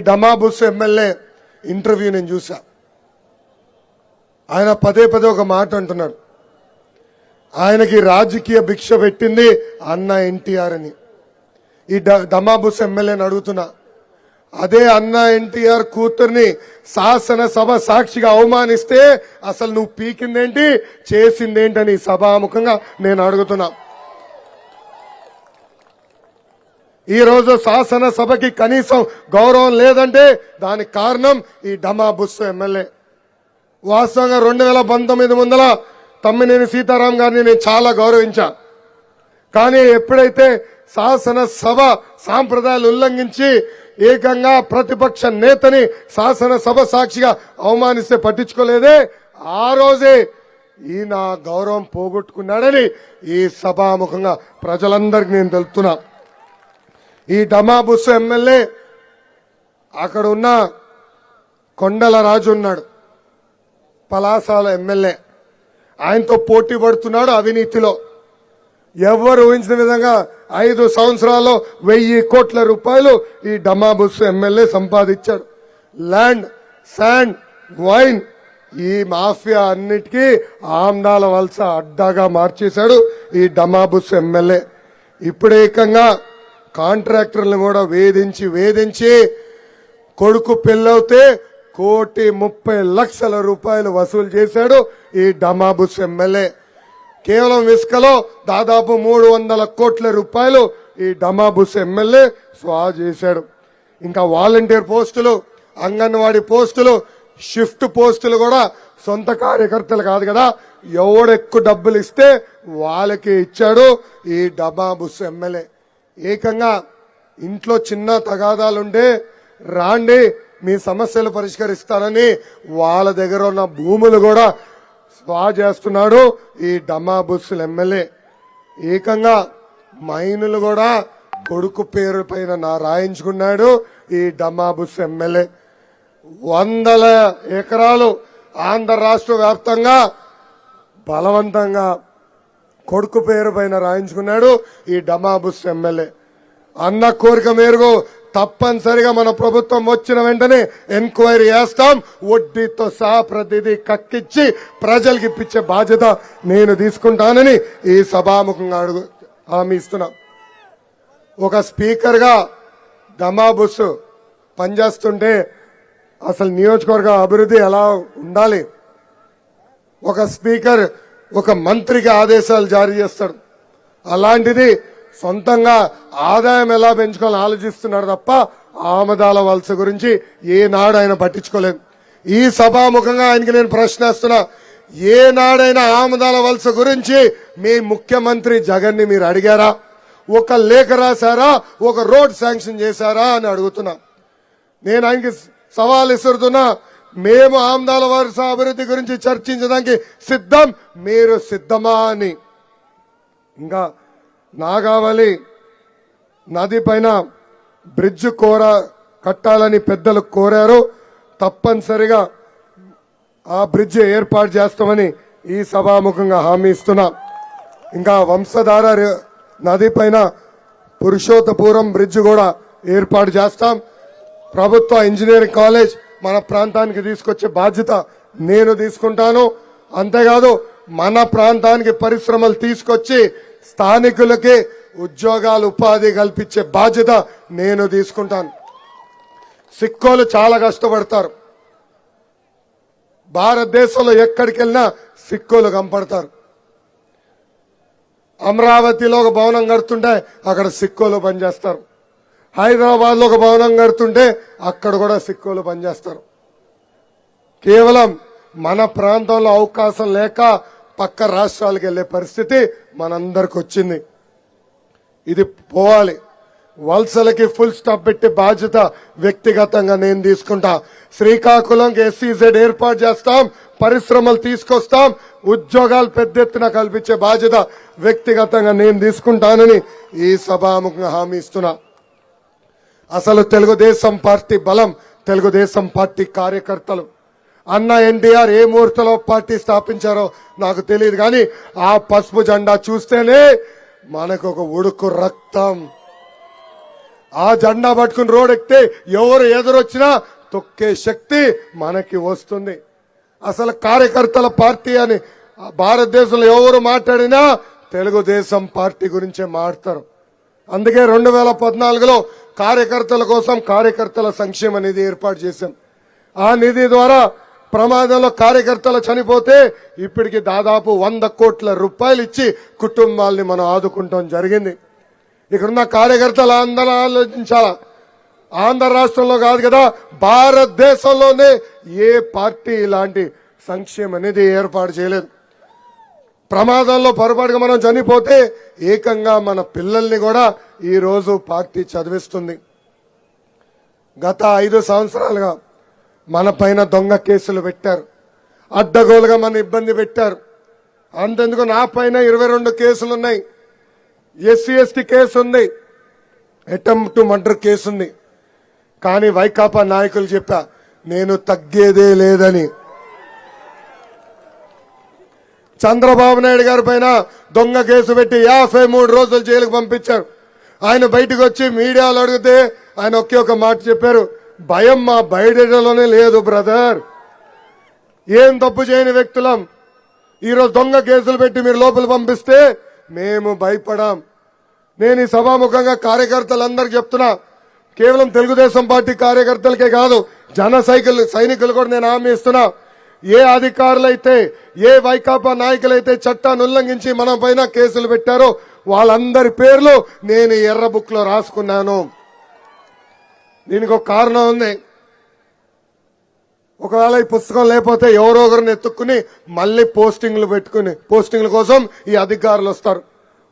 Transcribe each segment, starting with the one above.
డమాబుస్ MLA interview నేను చూసా. ఆయన పదే పదే ఒక మాట అంటున్నాడు, ఆయనకి రాజకీయ భిక్ష పెట్టింది అన్న ఎన్టీఆర్ అని. ఈ డమాబుస్ ఎమ్మెల్యేని అడుగుతున్నా, అదే అన్న ఎన్టీఆర్ కూతుర్ని శాసనసభ సాక్షిగా అవమానిస్తే అసలు నువ్వు పీకిందేంటి, చేసిందేంటని సభాముఖంగా నేను అడుగుతున్నా. ఈ రోజు శాసనసభకి కనీసం గౌరవం లేదంటే దానికి కారణం ఈ డమాబుస్ ఎమ్మెల్యే. వాస్తవంగా 2019 ముందల తమ్మినేని సీతారాం గారిని నేను చాలా గౌరవించా. కానీ ఎప్పుడైతే శాసనసభ సాంప్రదాయాలు ఉల్లంఘించి ఏకంగా ప్రతిపక్ష నేతని శాసనసభ సాక్షిగా అవమానిస్తే పట్టించుకోలేదే, ఆ రోజే ఈయన గౌరవం పోగొట్టుకున్నాడని ఈ సభాముఖంగా ప్రజలందరికీ నేను తెలుపుతున్నా. ఈ డమాబుస్ ఎమ్మెల్యే అక్కడ ఉన్న కొండల రాజు ఉన్నాడు, పలాసాల ఎమ్మెల్యే, ఆయనతో పోటీ పడుతున్నాడు అవినీతిలో. ఎవరు ఊహించిన విధంగా 5 సంవత్సరాల్లో 1000 కోట్ల రూపాయలు ఈ డమాబుస్ ఎమ్మెల్యే సంపాదించాడు. ల్యాండ్, శాండ్, వైన్, ఈ మాఫియా అన్నిటికీ ఆమ్దాల వలస అడ్డాగా మార్చేశాడు ఈ డమాబుస్ ఎమ్మెల్యే. ఇప్పుడు ఏకంగా కాంట్రాక్టర్లను కూడా వేధించి కొడుకు పెళ్ళవుతే 1,30,00,000 రూపాయలు వసూలు చేశాడు ఈ డమాబుస్ ఎమ్మెల్యే. కేవలం ఇసుకలో దాదాపు 300 కోట్ల రూపాయలు ఈ డమాబుస్ ఎమ్మెల్యే స్వా చేశాడు. ఇంకా వాలంటీర్ పోస్టులు, అంగన్వాడీ పోస్టులు, షిఫ్ట్ పోస్టులు కూడా సొంత కార్యకర్తలు కాదు కదా, ఎవడెక్కువ డబ్బులు ఇస్తే వాళ్ళకి ఇచ్చాడు ఈ డమాబుస్ ఎమ్మెల్యే. ఏకంగా ఇంట్లో చిన్న తగాదాలుంటే రాండి మీ సమస్యలు పరిష్కరిస్తానని వాళ్ళ దగ్గర ఉన్న భూములు కూడా స్వా చేస్తున్నాడు ఈ డమాబుస్ ఎమ్మెల్యే. ఏకంగా మైనులు కూడా కొడుకు పేరు పైన రాయించుకున్నాడు ఈ డమాబుస్ ఎమ్మెల్యే. 100 ఎకరాలు ఆంధ్ర రాష్ట్ర వ్యాప్తంగా బలవంతంగా కొడుకు పేరు పైన రాయించుకున్నాడు ఈ డమాబుస్ ఎమ్మెల్యే. అన్న కోరిక మేరకు తప్పనిసరిగా మన ప్రభుత్వం వచ్చిన వెంటనే ఎంక్వైరీ చేస్తాం, వడ్డీతో సహా ప్రతిదీ కక్కిచ్చి ప్రజలకు ఇప్పించే బాధ్యత నేను తీసుకుంటానని ఈ సభాముఖంగా హామీ ఇస్తున్నా. ఒక స్పీకర్ గా డమాబుస్ పనిచేస్తుంటే అసలు నియోజకవర్గ అభివృద్ధి ఎలా ఉండాలి, ఒక స్పీకర్ ఒక మంత్రికి ఆదేశాలు జారీ చేస్తాడు, అలాంటిది సొంతంగా ఆదాయం ఎలా పెంచుకోవాలని ఆలోచిస్తున్నాడు తప్ప ఆమదాల వలస గురించి ఏనాడు ఆయన పట్టించుకోలేదు. ఈ సభాముఖంగా ఆయనకి నేను ప్రశ్నిస్తున్నా, ఏనాడైనా ఆమదాల వలస గురించి మీ ముఖ్యమంత్రి జగన్ ని మీరు అడిగారా? ఒక లేఖ రాశారా? ఒక రోడ్ శాంక్షన్ చేశారా అని అడుగుతున్నా. నేను ఆయనకి సవాల్ ఇస్తున్నా, మేము ఆమదాల వలస అభివృద్ధి గురించి చర్చించడానికి సిద్ధం, మీరు సిద్ధమా అని. ఇంకా నాగావళి నది పైన బ్రిడ్జ్ కట్టాలని పెద్దలు కోరారు, తప్పనిసరిగా ఆ బ్రిడ్జ్ ఏర్పాటు చేస్తామని ఈ సభాముఖంగా హామీ ఇస్తున్నా. ఇంకా వంశధార నది పైన పురుషోత్తపురం బ్రిడ్జ్ కూడా ఏర్పాటు చేస్తాం. ప్రభుత్వ ఇంజనీరింగ్ కాలేజ్ మన ప్రాంతానికి తీసుకొచ్చే బాధ్యత నేను తీసుకుంటాను. అంతేకాదు మన ప్రాంతానికి పరిశ్రమలు తీసుకొచ్చి స్థానికులకి ఉద్యోగాలు, ఉపాధి కల్పించే బాధ్యత నేను తీసుకుంటాను. సిక్కోలు చాలా కష్టపడతారు, భారతదేశంలో ఎక్కడికి వెళ్ళినా సిక్కోలు కనపడతారు. అమరావతిలో ఒక భవనం కడుతుంటే అక్కడ సిక్కోలు పనిచేస్తారు, హైదరాబాద్ లో ఒక భవనం కడుతుంటే అక్కడ కూడా సిక్కోలు పనిచేస్తారు. కేవలం మన ప్రాంతంలో అవకాశం లేక పక్క రాష్ట్రాలకు వెళ్లే పరిస్థితి మనందరికి వచ్చింది. ఇది పోవాలి. వలసలకి ఫుల్ స్టాప్ పెట్టే బాధ్యత వ్యక్తిగతంగా నేను తీసుకుంటా. శ్రీకాకుళంకి SEZ ఏర్పాటు చేస్తాం, పరిశ్రమలు తీసుకొస్తాం, ఉద్యోగాలు పెద్ద ఎత్తున కల్పించే బాధ్యత వ్యక్తిగతంగా నేను తీసుకుంటానని ఈ సభాముఖంగా హామీ ఇస్తున్నా. అసలు తెలుగుదేశం పార్టీ బలం తెలుగుదేశం పార్టీ కార్యకర్తలు. అన్న ఎన్టీఆర్ ఏ ముహూర్తంలో పార్టీ స్థాపించారో నాకు తెలియదు, కానీ ఆ పసుపు జెండా చూస్తేనే మనకు ఒక ఉడుకు రక్తం. ఆ జెండా పట్టుకుని రోడ్ ఎక్కితే ఎవరు ఎదురొచ్చినా తొక్కే శక్తి మనకి వస్తుంది. అసలు కార్యకర్తల పార్టీ అని భారతదేశంలో ఎవరు మాట్లాడినా తెలుగుదేశం పార్టీ గురించే మాట్లాడతారు. అందుకే 2014లో కార్యకర్తల కోసం కార్యకర్తల సంక్షేమ నిధి ఏర్పాటు చేశాం. ఆ నిధి ద్వారా ప్రమాదంలో కార్యకర్తలు చనిపోతే ఇప్పటికి దాదాపు 100 కోట్ల రూపాయలు ఇచ్చి కుటుంబాలని మనం ఆదుకుంటాం జరిగింది. ఇక్కడున్న కార్యకర్తలు అందరూ ఆలోచించాలా. ఆంధ్ర రాష్ట్రంలో కాదు కదా, భారతదేశంలోనే ఏ పార్టీ ఇలాంటి సంక్షేమ నిధి ఏర్పాటు చేయలేదు. ప్రమాదంలో పొరపాటుగా మనం చనిపోతే ఏకంగా మన పిల్లల్ని కూడా ఈ రోజు పార్టీ చదివిస్తుంది. గత 5 సంవత్సరాలుగా మన పైన దొంగ కేసులు పెట్టారు, అడ్డగోలుగా మన ఇబ్బంది పెట్టారు. అంతెందుకు నా పైన 22 కేసులున్నాయి. ఎస్సీ ఎస్టీ కేసు ఉంది, అటెంప్ట్ టు మర్డర్ కేసు ఉంది. కానీ వైకాపా నాయకులు చెప్పా నేను తగ్గేదే లేదని. చంద్రబాబు నాయుడు గారి పైన దొంగ కేసు పెట్టి 53 రోజులు జైలుకు పంపించారు. ఆయన బయటకు వచ్చి మీడియాలో అడిగితే ఆయన ఒకే ఒక మాట చెప్పారు, భయం మా బయటలోనే లేదు బ్రదర్. ఏం తప్పు చేయని వ్యక్తులం ఈరోజు దొంగ కేసులు పెట్టి మీరు లోపల పంపిస్తే మేము భయపడాం. నేను ఈ సభాముఖంగా కార్యకర్తలందరికీ చెప్తున్నా, కేవలం తెలుగుదేశం పార్టీ కార్యకర్తలకే కాదు, జన సైనికులు కూడా నేను హామీ ఇస్తున్నా. ఏ అధికారులైతే ఏ వైకాపా నాయకులైతే చట్టాన్ని ఉల్లంఘించి మన పైన కేసులు పెట్టారో వాళ్ళందరి పేర్లు నేను ఎర్ర బుక్ లో రాసుకున్నాను. దీనికి ఒక కారణం ఉంది. ఒకవేళ ఈ పుస్తకం లేకపోతే ఎవరో ఒకరిని ఎత్తుక్కుని మళ్ళీ పోస్టింగ్ల కోసం ఈ అధికారులు వస్తారు.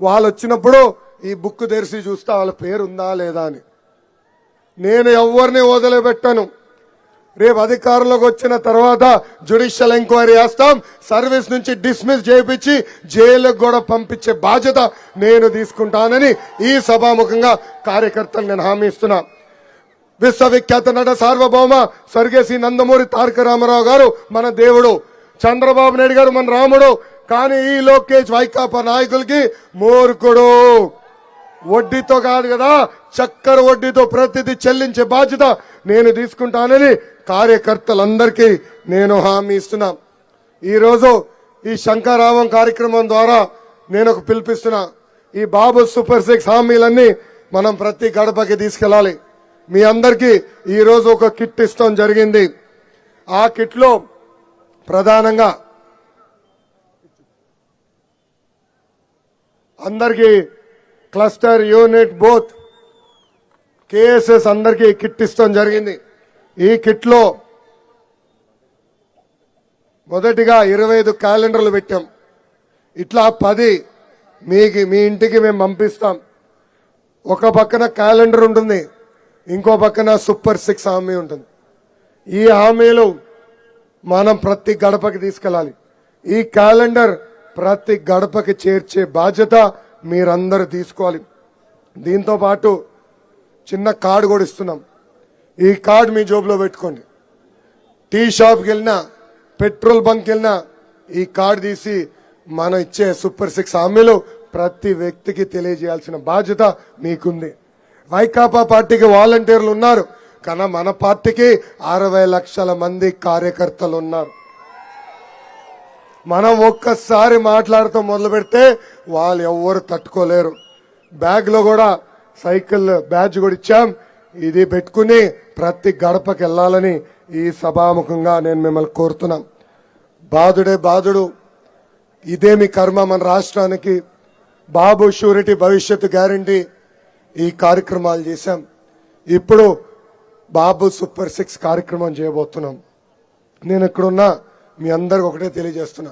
వాళ్ళు వచ్చినప్పుడు ఈ బుక్ తెరిచి చూస్తే వాళ్ళ పేరు ఉందా లేదా అని. నేను ఎవరిని వదిలిపెట్టాను. రేపు అధికారంలోకి వచ్చిన తర్వాత జ్యుడిషియల్ ఎంక్వైరీ చేస్తాం, సర్వీస్ నుంచి డిస్మిస్ చేయించి జైలుకు కూడా పంపించే బాధ్యత నేను తీసుకుంటానని ఈ సభాముఖంగా కార్యకర్తలు నేను హామీ ఇస్తున్నా. విశ్వవిఖ్యాత నట సార్వభౌమ స్వర్గీయ నందమూరి తారక రామారావు గారు మన దేవుడు, చంద్రబాబు నాయుడు గారు మన రాముడు. కానీ ఈ లోకేష్ వైకాపా నాయకులకి మూర్ఖుడు. వడ్డీతో కాదు కదా, చక్కెర వడ్డీతో ప్రతిదీ చెల్లించే బాధ్యత నేను తీసుకుంటానని కార్యకర్తలందరికీ నేను హామీ ఇస్తున్నా. ఈరోజు ఈ శంకరావం కార్యక్రమం ద్వారా నేను ఒక పిలిపిస్తున్నా. ఈ బాబు సూపర్ 6 హామీలన్నీ మనం ప్రతి గడపకి తీసుకెళ్లాలి. మీ అందరికీ ఈ రోజు ఒక కిట్ ఇస్తాం జరిగింది. ఆ కిట్ లో ప్రధానంగా అందరికీ క్లస్టర్ యూనిట్ బోత్ కేఎస్ఎస్ అందరికీ కిట్ ఇస్తాం జరిగింది. ఈ కిట్ లో మొదటిగా 25 క్యాలెండర్లు పెట్టాం. ఇట్లా 10 మీ ఇంటికి మేము పంపిస్తాం. ఒక పక్కన క్యాలెండర్ ఉంటుంది, ఇంకో పక్కన సూపర్ 6 హామీ ఉంటుంది. ఈ హామీలు మనం ప్రతి గడపకి తీసుకెళ్లాలి. ఈ క్యాలెండర్ ప్రతి గడపకి చేర్చే బాధ్యత మీరందరూ తీసుకోవాలి. దీంతో పాటు చిన్న కార్డు కూడా ఇస్తున్నాం. ఈ కార్డు మీ జోబులో పెట్టుకోండి. టీ షాప్కి వెళ్ళినా, పెట్రోల్ బంక్ వెళ్ళినా ఈ కార్డు తీసి మనం ఇచ్చే సూపర్ 6 హామీలు ప్రతి వ్యక్తికి తెలియజేయాల్సిన బాధ్యత మీకుంది. వైకాపా పార్టీకి వాలంటీర్లు ఉన్నారు, కానీ మన పార్టీకి 60 లక్షల మంది కార్యకర్తలు ఉన్నారు. మనం ఒక్కసారి మాట్లాడుతూ మొదలు పెడితే వాళ్ళు ఎవ్వరు తట్టుకోలేరు. బ్యాగ్ లో కూడా సైకిల్ బ్యాడ్జ్ కూడా ఇచ్చాం. ఇది పెట్టుకుని ప్రతి గడపకి వెళ్లాలని ఈ సభాముఖంగా నేను మిమ్మల్ని కోరుతున్నాం. బాధుడే బాధుడు, ఇదేమి కర్మ మన రాష్ట్రానికి. బాబు షూరిటీ భవిష్యత్తు గ్యారంటీ ఈ కార్యక్రమాలు చేశాం. ఇప్పుడు బాబు సూపర్ 6 కార్యక్రమం చేయబోతున్నాం. నేను ఇక్కడున్నా మీ అందరికి ఒకటే తెలియజేస్తున్నా,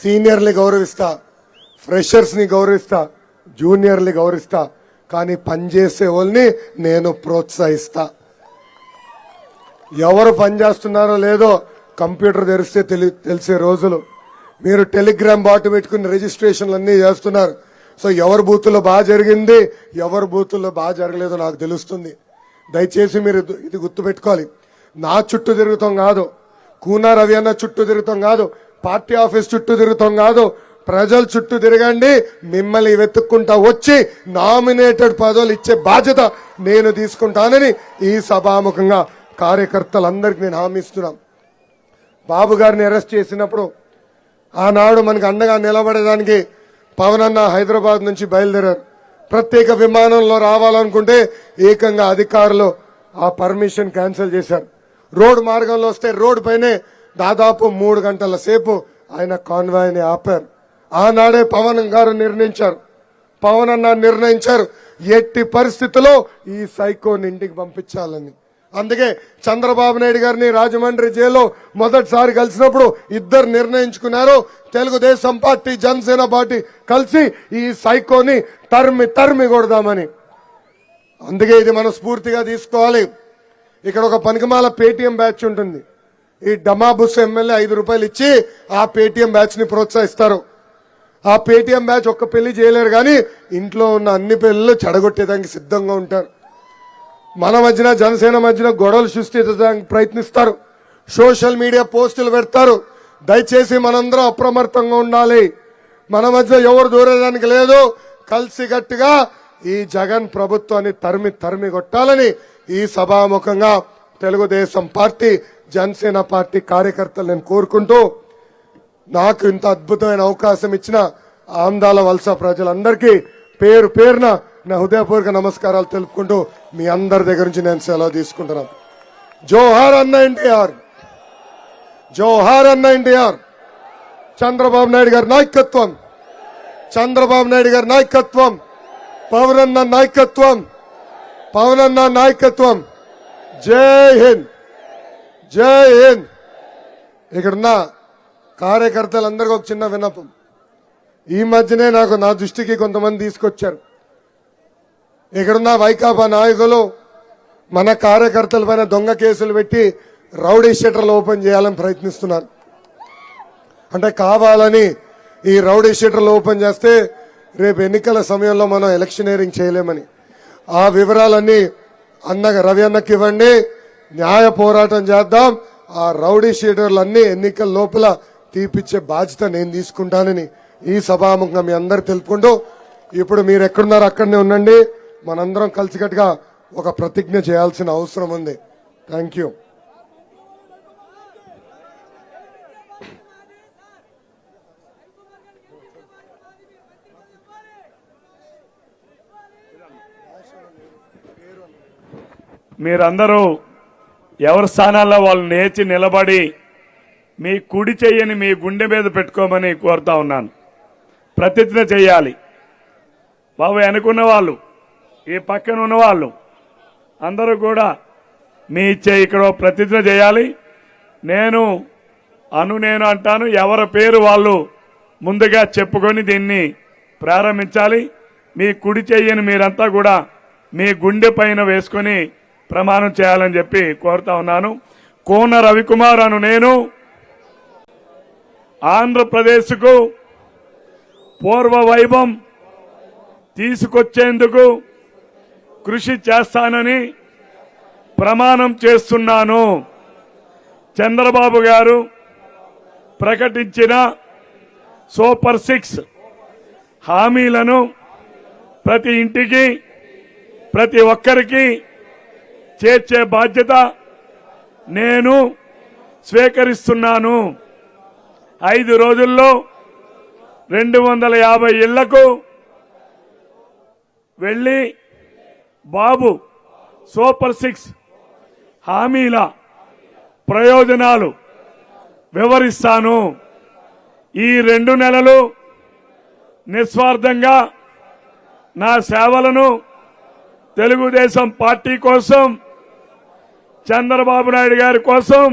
సీనియర్ని గౌరవిస్తా, ఫ్రెషర్స్ ని గౌరవిస్తా, జూనియర్ని గౌరవిస్తా, కానీ పనిచేసే వాళ్ళని నేను ప్రోత్సహిస్తా. ఎవరు పనిచేస్తున్నారో లేదో కంప్యూటర్ తెరిస్తే తెలిసే రోజులు. మీరు టెలిగ్రామ్ బాట్ పెట్టుకుని రిజిస్ట్రేషన్లు అన్ని చేస్తున్నారు. సో ఎవరి బూతుల్లో బాగా జరిగింది, ఎవరి బూతుల్లో బాగా జరగలేదో నాకు తెలుస్తుంది. దయచేసి మీరు ఇది గుర్తుపెట్టుకోవాలి. నా చుట్టూ తిరుగుతాం కాదు, కూనా రవి అన్న చుట్టూ తిరుగుతాం కాదు, పార్టీ ఆఫీస్ చుట్టూ తిరుగుతాం కాదు, ప్రజల చుట్టూ తిరగండి, మిమ్మల్ని వెతుక్కుంటా వచ్చి నామినేటెడ్ పదవులు ఇచ్చే బాధ్యత నేను తీసుకుంటానని ఈ సభాముఖంగా కార్యకర్తలందరికీ నేను హామీ ఇస్తున్నాను. బాబు గారిని అరెస్ట్ చేసినప్పుడు ఆనాడు మనకు అండగా నిలబడేదానికి పవన్ అన్న హైదరాబాద్ నుంచి బయలుదేరారు. ప్రత్యేక విమానంలో రావాలనుకుంటే ఏకంగా అధికారులు ఆ పర్మిషన్ క్యాన్సిల్ చేశారు. రోడ్డు మార్గంలో వస్తే రోడ్డు పైనే దాదాపు 3 గంటల సేపు ఆయన కాన్వాయ్ని ఆపారు. ఆనాడే పవన్ గారు నిర్ణయించారు, పవన్ అన్న నిర్ణయించారు, ఎట్టి పరిస్థితుల్లో ఈ సైకోని ఇంటికి పంపించాలని. అందుకే చంద్రబాబు నాయుడు గారిని రాజమండ్రి జైల్లో మొదటిసారి కలిసినప్పుడు ఇద్దరు నిర్ణయించుకున్నారు, తెలుగుదేశం పార్టీ జనసేన పార్టీ కలిసి ఈ సైకోని తరిమి కొడదామని. అందుకే ఇది మనం స్ఫూర్తిగా తీసుకోవాలి. ఇక్కడ ఒక పనికిమాల పేటీఎం బ్యాచ్ ఉంటుంది. ఈ డమాబుస్ ఎమ్మెల్యే 5 రూపాయలు ఇచ్చి ఆ పేటీఎం బ్యాచ్ ని ప్రోత్సహిస్తారు. ఆ పేటీఎం బ్యాచ్ ఒక్క పెళ్లి చేయలేరు, కానీ ఇంట్లో ఉన్న అన్ని పెళ్లిళ్ళు చెడగొట్టేదానికి సిద్ధంగా ఉంటారు. మన మధ్యన జనసేన మధ్యన గొడవలు సృష్టించడానికి ప్రయత్నిస్తారు, సోషల్ మీడియా పోస్టులు పెడతారు. దయచేసి మనందరం అప్రమత్తంగా ఉండాలి. మన మధ్య ఎవరు దూరేదానికి లేదు. కలిసికట్టుగా ఈ జగన్ ప్రభుత్వాన్ని తరిమి కొట్టాలని ఈ సభాముఖంగా తెలుగుదేశం పార్టీ జనసేన పార్టీ కార్యకర్తలు నేను కోరుకుంటూ, నాకు ఇంత అద్భుతమైన అవకాశం ఇచ్చిన ఆందాల వలస ప్రజలందరికీ పేరు పేరున నా హృదయపూర్వక నమస్కారాలు తెలుపుకుంటూ మీ అందరి దగ్గర నుంచి నేను సెలవు తీసుకుంటున్నాను. జోహార్ అన్న ఎన్టీఆర్, జోహార్ అన్న ఎన్టీఆర్. చంద్రబాబు నాయుడు గారి నాయకత్వం, చంద్రబాబు నాయుడు గారి నాయకత్వం, పవన్ అన్న నాయకత్వం, పవన్ అన్న నాయకత్వం. జై హింద్, జై హింద్. ఇక్కడున్న కార్యకర్తలందరికీ ఒక చిన్న విన్నపం. ఈ మధ్యనే నా దృష్టికి కొంతమంది తీసుకొచ్చారు. ఇక్కడున్న వైకాపా నాయకులు మన కార్యకర్తల పైన దొంగ కేసులు పెట్టి రౌడీ షీటర్లు ఓపెన్ చేయాలని ప్రయత్నిస్తున్నారు. అంటే కావాలని ఈ రౌడీ షీటర్లు ఓపెన్ చేస్తే రేపు ఎన్నికల సమయంలో మనం ఎలక్షనీరింగ్ చేయలేమని. ఆ వివరాలన్నీ రవి అన్నకి ఇవ్వండి, న్యాయ పోరాటం చేద్దాం. ఆ రౌడీ షీటర్లన్నీ ఎన్నికల లోపల తీపిచ్చే బాధ్యత నేను తీసుకుంటానని ఈ సభాముఖంగా మీ అందరు తెలుపుకుంటూ, ఇప్పుడు మీరు ఎక్కడున్నారో అక్కడనే ఉండండి. మనందరం కలిసికట్టుగా ఒక ప్రతిజ్ఞ చేయాల్సిన అవసరం ఉంది. Thank you. మీరందరూ ఎవరి స్థానాల్లో వాళ్ళు లేచి నిలబడి మీ కుడి చెయ్యని మీ గుండె మీద పెట్టుకోమని కోరుతా ఉన్నాను. ప్రతిజ్ఞ చేయాలి. బాబు వెనుకున్న వాళ్ళు, ఈ పక్కన ఉన్న వాళ్ళు అందరూ కూడా మీ ఇక్కడ ప్రతిజ్ఞ చేయాలి. నేను అంటాను, ఎవరి పేరు వాళ్ళు ముందుగా చెప్పుకొని దీన్ని ప్రారంభించాలి. మీ కుడి చెయ్యని మీరంతా కూడా మీ గుండె పైన వేసుకొని ప్రమాణం చేయాలని చెప్పి కోరుతా ఉన్నాను. కోన రవికుమార్ అను నేను ఆంధ్రప్రదేశ్కు పూర్వ వైభవం తీసుకొచ్చేందుకు కృషి చేస్తానని ప్రమాణం చేస్తున్నాను. చంద్రబాబు గారు ప్రకటించిన సూపర్ 6 హామీలను ప్రతి ఇంటికి ప్రతి ఒక్కరికి చేర్చే బాధ్యత నేను స్వీకరిస్తున్నాను. 5 రోజుల్లో 250 ఇళ్లకు వెళ్లి బాబు సూపర్ 6 హామీల ప్రయోజనాలు వివరిస్తాను. ఈ 2 నెలలు నిస్వార్థంగా నా సేవలను తెలుగుదేశం పార్టీ కోసం, చంద్రబాబు నాయుడు గారి కోసం,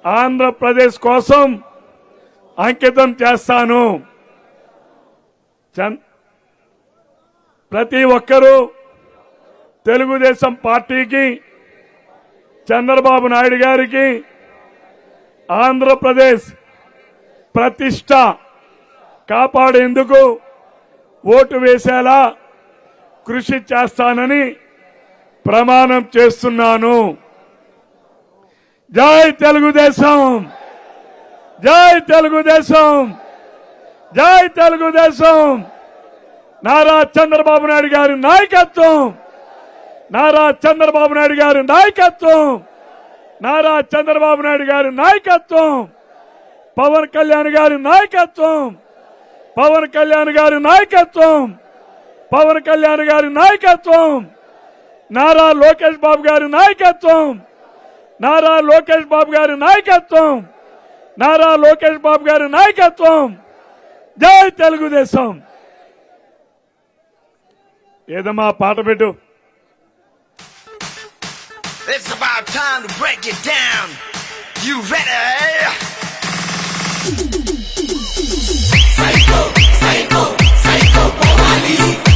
ఆంధ్రప్రదేశ్ కోసం అంకితం చేస్తాను. ప్రతి ఒక్కరూ తెలుగుదేశం పార్టీకి, చంద్రబాబు నాయుడు గారికి, ఆంధ్రప్రదేశ్ ప్రతిష్ట కాపాడేందుకు ఓటు వేసేలా కృషి చేస్తానని ప్రమాణం చేస్తున్నాను. జై తెలుగుదేశం, జై తెలుగుదేశం, జై తెలుగుదేశం. నారా చంద్రబాబు నాయుడు గారి నాయకత్వం, నారా చంద్రబాబు నాయుడు గారి నాయకత్వం, నారా చంద్రబాబు నాయుడు గారి నాయకత్వం, పవన్ కళ్యాణ్ గారి నాయకత్వం, పవన్ కళ్యాణ్ గారి నాయకత్వం, పవన్ కళ్యాణ్ గారి నాయకత్వం, నారా లోకేష్ బాబు గారి నాయకత్వం, నారా లోకేష్ బాబు గారి నాయకత్వం, నారా లోకేష్ బాబు గారి నాయకత్వం. జై తెలుగుదేశం. ఏదమ్మా పాట పెట్టు. It's about time to break it down. You ready? Psycho, psycho, psycho, Pomali.